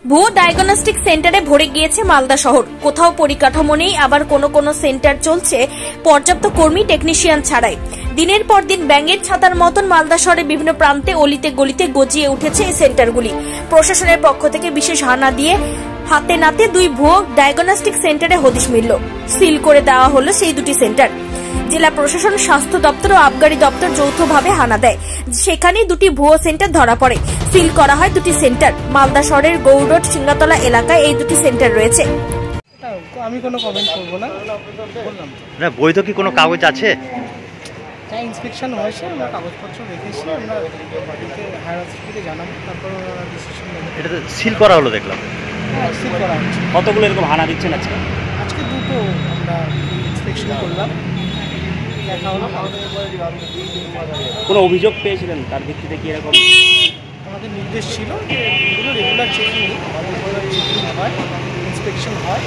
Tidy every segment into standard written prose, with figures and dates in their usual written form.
ভুয়ো ডায়াগনস্টিক সেন্টারে ভরে গিয়েছে মালদা শহর। কোথাও পরিকাঠামো নেই, আবার কোনো সেন্টার চলছে পর্যাপ্ত কর্মী টেকনিশিয়ান ছাড়াই। দিনের পর দিন ব্যাঙের ছাতার মতন মালদা শহরের বিভিন্ন প্রান্তে অলিতে গলিতে গজিয়ে উঠেছে এই সেন্টারগুলি। প্রশাসনের পক্ষ থেকে বিশেষ হানা দিয়ে হাতে নাতে 2 ভুয়ো ডায়াগনস্টিক সেন্টারে হদিশ মিলল। সিল করে দেওয়া হলো সেই 2টি সেন্টার। জেলা প্রশাসন, স্বাস্থ্য দপ্তর ও আবগারি দপ্তর যৌথভাবে হানা দেয়। সেখানেই 2টি ভুয়ো সেন্টার ধরা পড়ে। সিল করা হয় 2টি সেন্টার। মালদা শহরের গৌড় রোড, সিঙ্গাতলা এলাকায় এই 2টি সেন্টার রয়েছে। আমি কোনো কমেন্ট করব না, বললাম না। বৈধ কি কোনো কাগজ আছে? হ্যাঁ, ইন্সপেকশন হয়েছে, আমরা কাগজপত্র রেখেছি, আমরা বাড়িতে হায়ার অথরিটিকে জানাবো, তারপর ওরা ডিসিশন নেবে। এটা তো সিল করা হলো দেখলাম। হ্যাঁ, সিল করা হচ্ছে। কতগুলো এরকম হানা দিচ্ছেন আজকে? আজকে 2টো আমরা ইন্সপেকশন করলাম, দেখা হলো। কোনো অভিযোগ পেয়েছিলেন, তার ভিত্তিতে কি এরকম? আমাদের নির্দেশ ছিল যে এগুলো রেগুলার চেকিং হয়, ইন্সপেকশন হয়,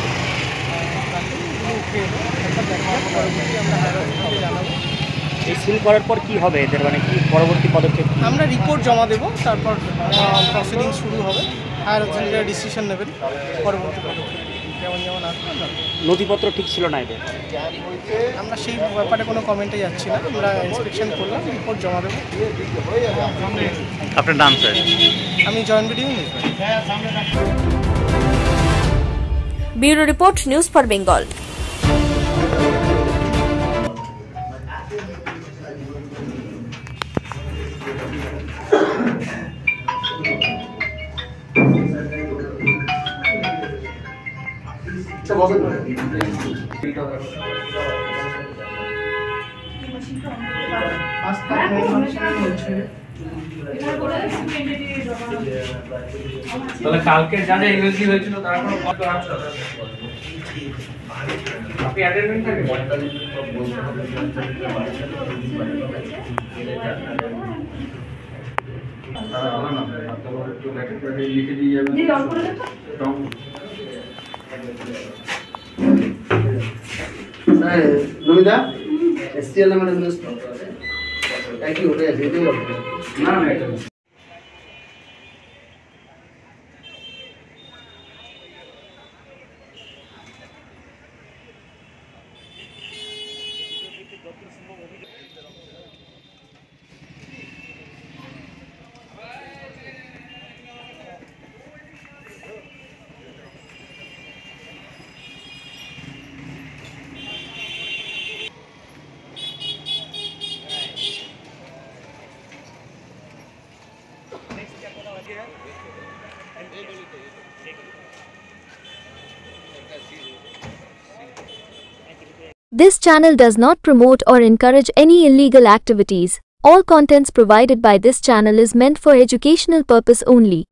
তাতে এগুলো উঠে এলো। একটা দেখা হয়, পরবর্তী আমরা হায়ার অথরিটিকে জানাবো। এই সিল করার পর কি হবে এদের, মানে কি পরবর্তী পদক্ষেপ? আমরা রিপোর্ট জমা দেবো, তারপর প্রসিডিং শুরু হবে। হায়ার অথরিটিরা ডিসিশন নেবেন পরবর্তী পদক্ষেপ যেমন আসবে। নথিপত্র ঠিক ছিল না এদের? আমরা সেই ব্যাপারে কোনো কমেন্টে যাচ্ছি না। আমরা ইন্সপেকশন করলাম, রিপোর্ট জমা দেবো। আপনার নাম স্যার? আমি joint video news. Bureau report, news for Bengal. তাহলে কালকে যা যা ইউএসডি হয়েছিল তার কোনো কত আছে? আপনি অ্যাটেন্ডেন্ট থাকেন? লিখে দিয়ে যাবেন। নমিতা এসটিএল নামের কি ওটা যেতে হবে না না। This channel does not promote or encourage any illegal activities. All contents provided by this channel is meant for educational purpose only.